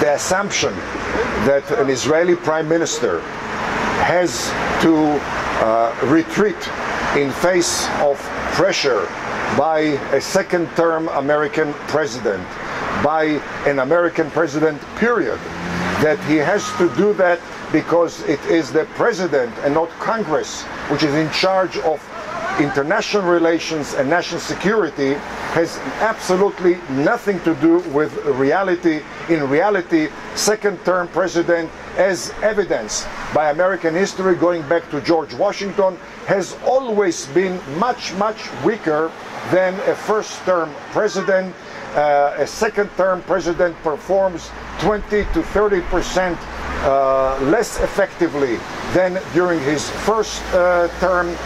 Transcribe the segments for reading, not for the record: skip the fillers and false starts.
the assumption that an Israeli prime minister has to retreat in face of pressure by a second-term American president, by an American president, period, that he has to do that because it is the president and not Congress which is in charge of international relations and national security, has absolutely nothing to do with reality. In reality, second-term president, as evidenced by American history going back to George Washington, has always been much, much weaker than a first-term president. A second-term president performs 20 to 30% less effectively than during his first term.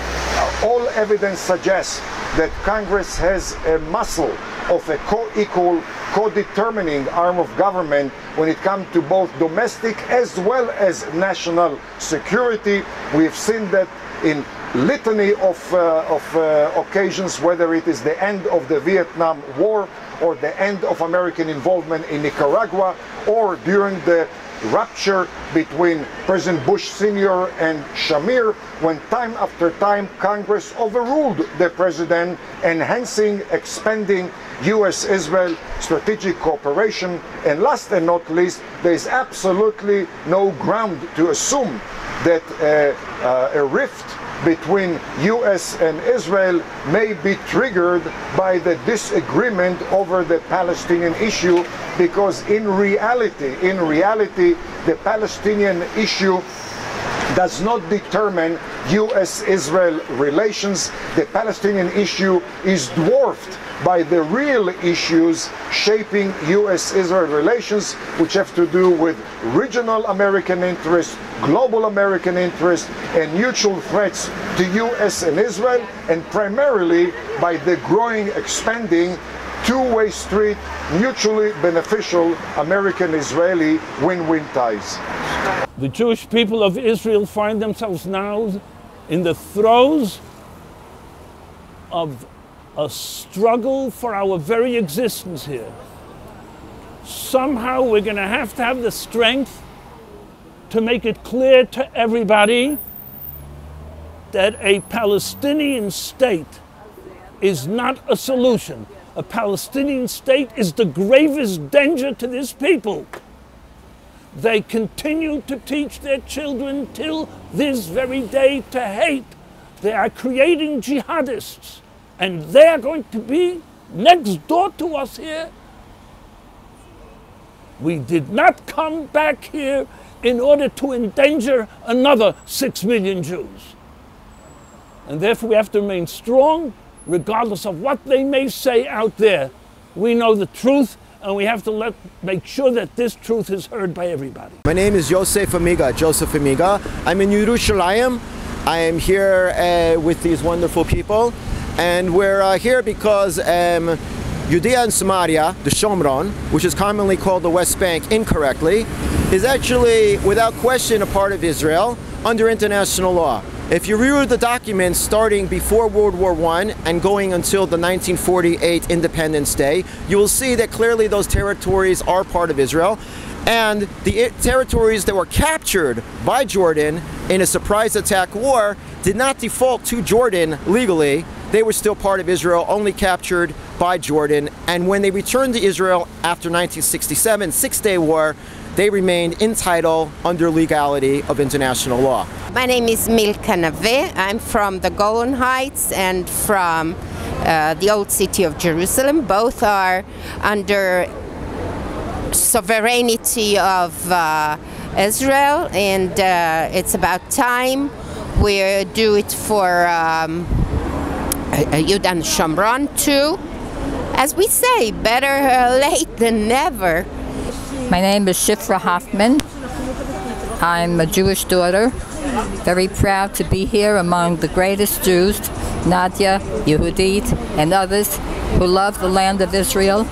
All evidence suggests that Congress has a muscle of a co-equal, co-determining arm of government when it comes to both domestic as well as national security. We've seen that in litany of occasions, whether it is the end of the Vietnam War or the end of American involvement in Nicaragua, or during the rupture between President Bush Sr. and Shamir, when time after time Congress overruled the president, enhancing, expanding U.S.-Israel strategic cooperation. And last and not least, there is absolutely no ground to assume that a rift between U.S. and Israel may be triggered by the disagreement over the Palestinian issue, because in reality, the Palestinian issue does not determine U.S.-Israel relations. The Palestinian issue is dwarfed by the real issues shaping U.S.-Israel relations, which have to do with regional American interests, global American interests, and mutual threats to U.S. and Israel, and primarily by the growing, expanding, two-way street, mutually beneficial American-Israeli win-win ties. The Jewish people of Israel find themselves now in the throes of a struggle for our very existence here. Somehow we're going to have the strength to make it clear to everybody that a Palestinian state is not a solution. A Palestinian state is the gravest danger to this people. They continue to teach their children till this very day to hate. They are creating jihadists, and they are going to be next door to us here. We did not come back here in order to endanger another 6 million Jews. And therefore we have to remain strong, regardless of what they may say out there. We know the truth, and we have to make sure that this truth is heard by everybody. My name is Joseph Amiga. I'm in Yerushalayim. I am here with these wonderful people, and we're here because Judea and Samaria, the Shomron, which is commonly called the West Bank incorrectly, is actually, without question, a part of Israel under international law. If you read the documents starting before World War I and going until the 1948 Independence Day, you will see that clearly those territories are part of Israel. And the territories that were captured by Jordan in a surprise attack war did not default to Jordan legally. They were still part of Israel, only captured by Jordan. And when they returned to Israel after 1967, Six-Day War, they remained in title under legality of international law. My name is Milka Naveh. I'm from the Golan Heights and from the old city of Jerusalem. Both are under sovereignty of Israel, and it's about time we do it for Yud and Shomron too. As we say, better late than never. My name is Shifra Hoffman. I'm a Jewish daughter, very proud to be here among the greatest Jews, Nadia, Yehudit, and others who love the land of Israel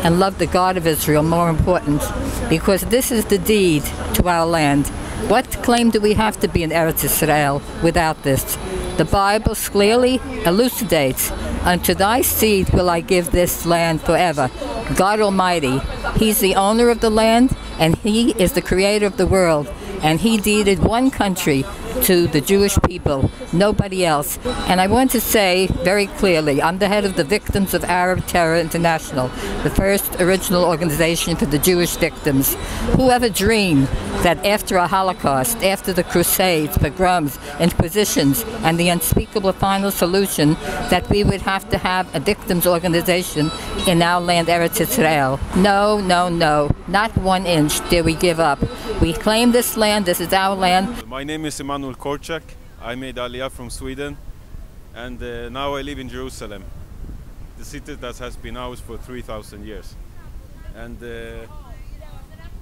and love the God of Israel, more important, because this is the deed to our land. What claim do we have to be in Eretz Israel without this? The Bible clearly elucidates, unto thy seed will I give this land forever. God Almighty, He's the owner of the land, and He is the creator of the world. And He deeded one country to the Jewish people, nobody else. And I want to say very clearly, I'm the head of the Victims of Arab Terror International, the first original organization for the Jewish victims. Whoever dreamed that after a Holocaust, after the Crusades, pogroms, Inquisitions, and the unspeakable final solution, that we would have to have a victims organization in our land, Eretz Israel. No, no, no, not 1 inch dare we give up. We claim this land, this is our land. My name is Emanuel Korczak. I made Aliyah from Sweden, and now I live in Jerusalem, the city that has been ours for 3,000 years. And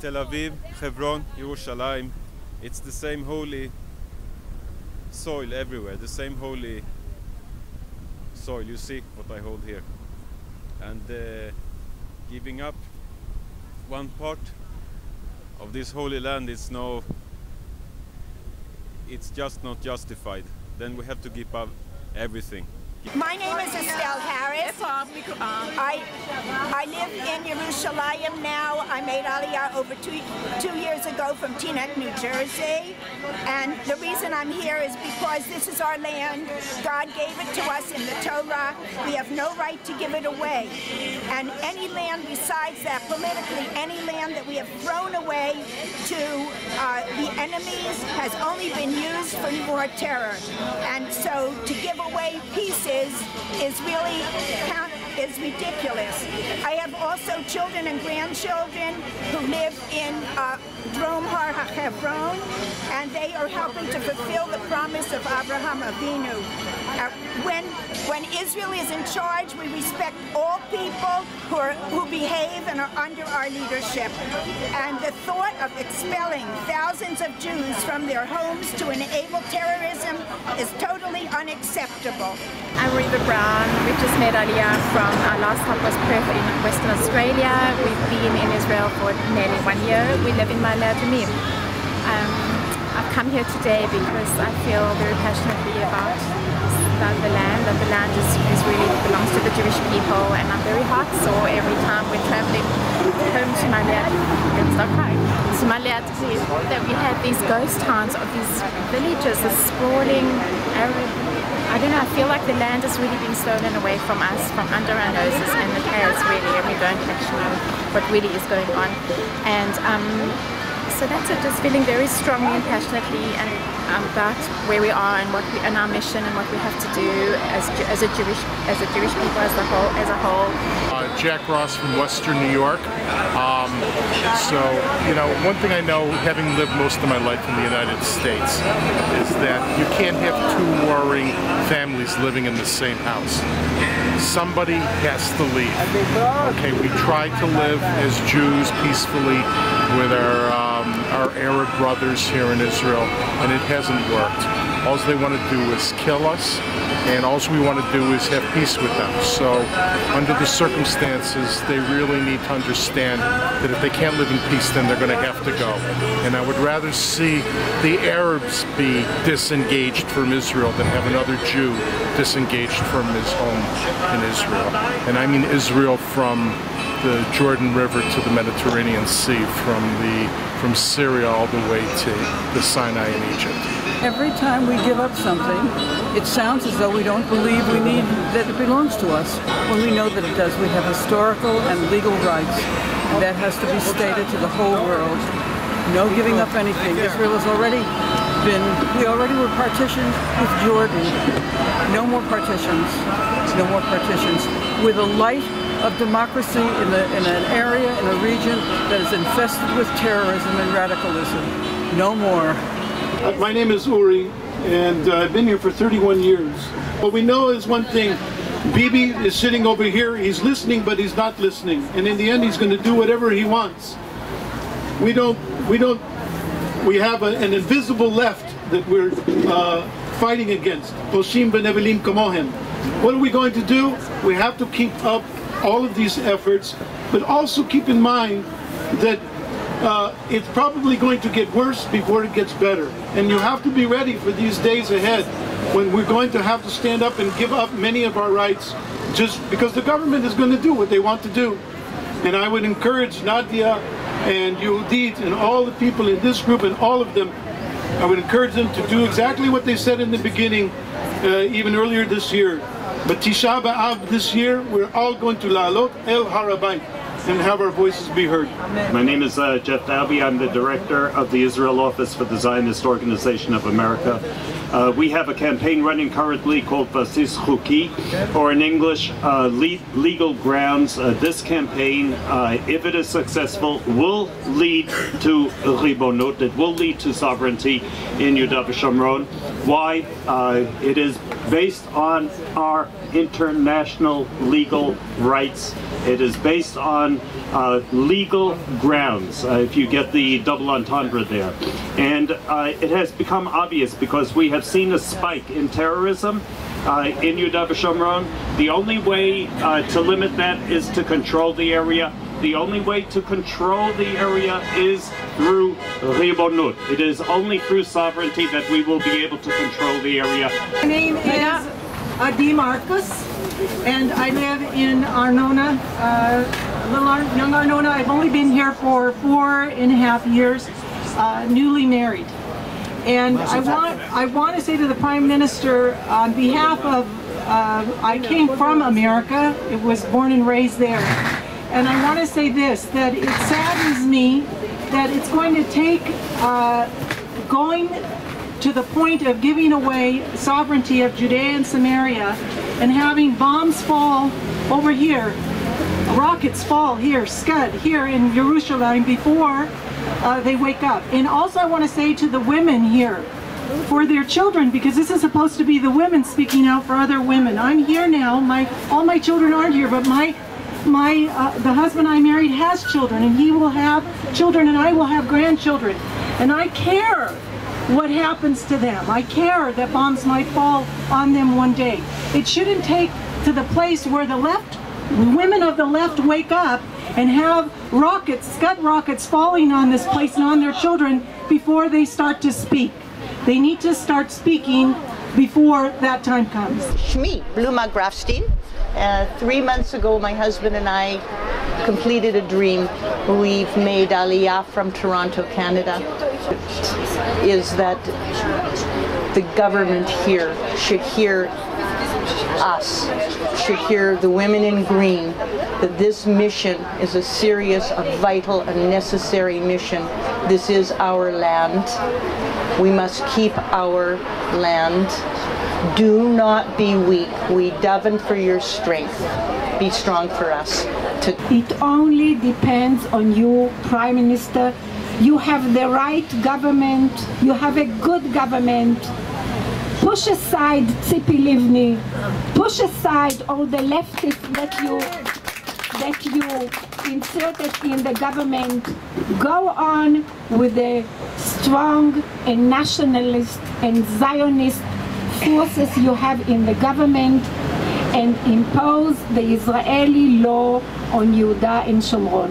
Tel Aviv, Hebron, Yerushalayim, it's the same holy soil everywhere, the same holy soil. You see what I hold here. And giving up one part of this holy land is it's just not justified. Then we have to give up everything. My name is Estelle Harris. I live in Yerushalayim now. I made Aliyah over two years ago from Teaneck, New Jersey. And the reason I'm here is because this is our land. God gave it to us in the Torah. We have no right to give it away. And any land besides that, politically, any land that we have thrown away to the enemies has only been used for more terror. And so to give away pieces is really ridiculous. I have also children and grandchildren who live in Drom Har HaHevron, and they are helping to fulfill the promise of Abraham Avinu. When Israel is in charge, we respect all people who behave and are under our leadership. And the thought of expelling thousands of Jews from their homes to enable terrorism is totally unacceptable. I'm Reba Brown. We just made Aliyah from our last stop was Perth in Western Australia. We've been in Israel for nearly 1 year. We live in Ma'ale Adumim. I've come here today because I feel very passionately about the land, that the land really belongs to the Jewish people, and I'm very heart sore every time we're traveling home to Ma'ale Adumim, that we have these ghost towns of these villages, this sprawling Arab. I don't know, I feel like the land is really being stolen away from us, from under our noses, and it has really, and we don't actually know what really is going on. And so that's it, just feeling very strongly and passionately and about where we are and and our mission and what we have to do as a Jewish people as a whole. Jack Ross from Western New York. So, one thing I know, having lived most of my life in the United States, is that you can't have two warring families living in the same house. Somebody has to leave. Okay, we try to live as Jews peacefully with our Arab brothers here in Israel, and it hasn't worked. All they want to do is kill us, and all we want to do is have peace with them. So under the circumstances, they really need to understand that if they can't live in peace, then they're going to have to go. And I would rather see the Arabs be disengaged from Israel than have another Jew disengaged from his home in Israel. And I mean Israel from the Jordan River to the Mediterranean Sea, from Syria all the way to the Sinai in Egypt. Every time we give up something, it sounds as though we don't believe that it belongs to us, when we know that it does. We have historical and legal rights, and that has to be stated to the whole world. No giving up anything. Israel has we already were partitioned with Jordan. No more partitions. No more partitions. With a light of democracy in an area, in a region that is infested with terrorism and radicalism. No more. My name is Uri, and I've been here for 31 years. What we know is one thing. Bibi is sitting over here, he's listening, but he's not listening. And in the end, he's going to do whatever he wants. We have an invisible left that we're fighting against. Hoshim benevelim kamohem. What are we going to do? We have to keep up all of these efforts, but also keep in mind that it's probably going to get worse before it gets better. And you have to be ready for these days ahead when we're going to have to stand up and give up many of our rights just because the government is going to do what they want to do. And I would encourage Nadia and Yehudit and all the people in this group and all of them, I would encourage them to do exactly what they said in the beginning, even earlier this year. But Tisha B'Av this year, we're all going to La'alot El Harabayt and have our voices be heard. My name is Jeff Dalby. I'm the director of the Israel Office for the Zionist Organization of America. We have a campaign running currently called Basis Chuki, or in English, Legal Grounds. This campaign, if it is successful, will lead to Ribonut. It will lead to sovereignty in Yehuda v'Shomron. Why? It is based on our international legal rights. It is based on legal grounds, if you get the double entendre there. And it has become obvious because we have seen a spike in terrorism in Yehuda v'Shomron. The only way to limit that is to control the area. The only way to control the area is through Ribonut. It is only through sovereignty that we will be able to control the area. My name is Adi Marcus, and I live in Arnona, young Arnona. I've only been here for 4.5 years, newly married. And I want to say to the Prime Minister, on behalf of, I came from America, it was born and raised there. And I want to say this, that it saddens me that it's going to take going to the point of giving away sovereignty of Judea and Samaria and having bombs fall over here, rockets fall here, scud here in Jerusalem before they wake up. And also I want to say to the women here, for their children, because this is supposed to be the women speaking out for other women. I'm here now, all my children aren't here, but the husband I married has children, and he will have children, and I will have grandchildren. And I care what happens to them. I care that bombs might fall on them one day. It shouldn't take to the place where the left, women of the left wake up and have rockets, scud rockets falling on this place and on their children before they start to speak. They need to start speaking before that time comes. Shmi, Bluma Grafstein. 3 months ago, my husband and I completed a dream. We've made Aliyah from Toronto, Canada. Is that the government here should hear us, should hear the women in green, that this mission is a serious, a vital, a necessary mission. This is our land. We must keep our land. Do not be weak. We daven for your strength. Be strong for us. It only depends on you, Prime Minister. You have the right government. You have a good government. Push aside Tzipi Livni. Push aside all the leftists that you inserted in the government. Go on with the strong and nationalist and Zionist forces you have in the government and impose the Israeli law on Yehuda and Shomron.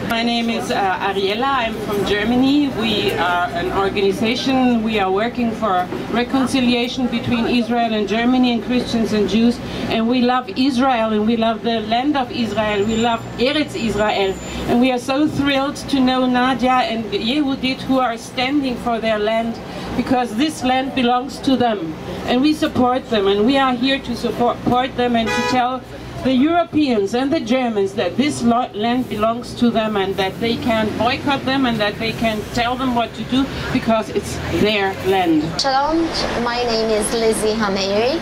My name is Ariela. I'm from Germany. We are an organization. We are working for reconciliation between Israel and Germany and Christians and Jews. And we love Israel and we love the land of Israel. We love Eretz Israel. And we are so thrilled to know Nadia and Yehudit who are standing for their land because this land belongs to them. And we support them and we are here to support them and to tell the Europeans and the Germans that this land belongs to them and that they can boycott them and that they can tell them what to do because it's their land. Shalom, my name is Lizzie Hameiri.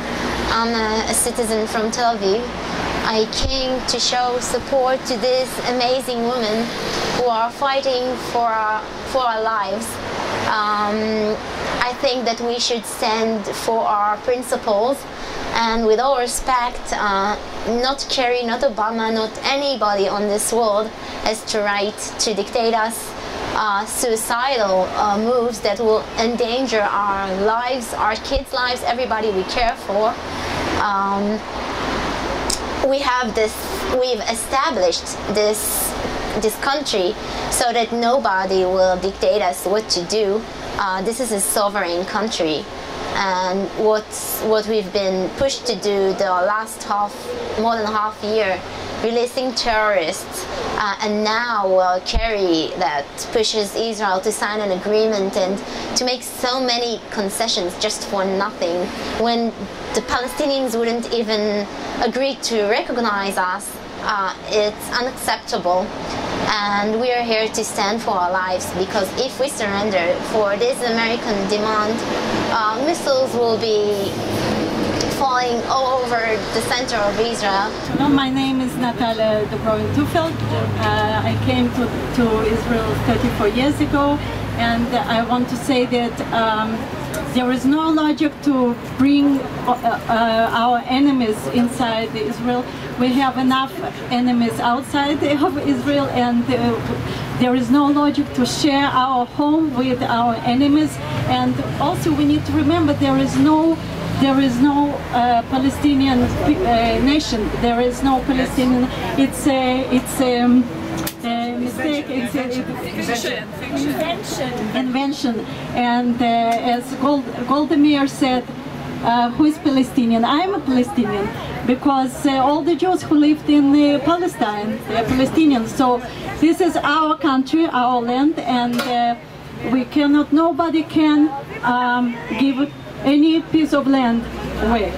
I'm a citizen from Tel Aviv. I came to show support to these amazing women who are fighting for our lives. I think that we should stand for our principles and with all respect, not Kerry, not Obama, not anybody on this world has the right to dictate us suicidal moves that will endanger our lives, our kids' lives, everybody we care for. We've established this this country so that nobody will dictate us what to do. This is a sovereign country, and what we've been pushed to do the last more than half year, releasing terrorists, and now Kerry that pushes Israel to sign an agreement and to make so many concessions just for nothing, when the Palestinians wouldn't even agree to recognize us. It's unacceptable, and we are here to stand for our lives, because if we surrender for this American demand, missiles will be falling all over the center of Israel. Hello, my name is Natalia Dobrovin-Tufeld. I came to Israel 34 years ago, and I want to say that there is no logic to bring our enemies inside Israel. We have enough enemies outside of Israel, and there is no logic to share our home with our enemies. And also we need to remember there is no Palestinian nation. There is no Palestinian. It's a mistake. It's invention. And as Golda Meir said, who is Palestinian? I'm a Palestinian, because all the Jews who lived in Palestine, they are Palestinians. So this is our country, our land, and nobody can give any piece of land away.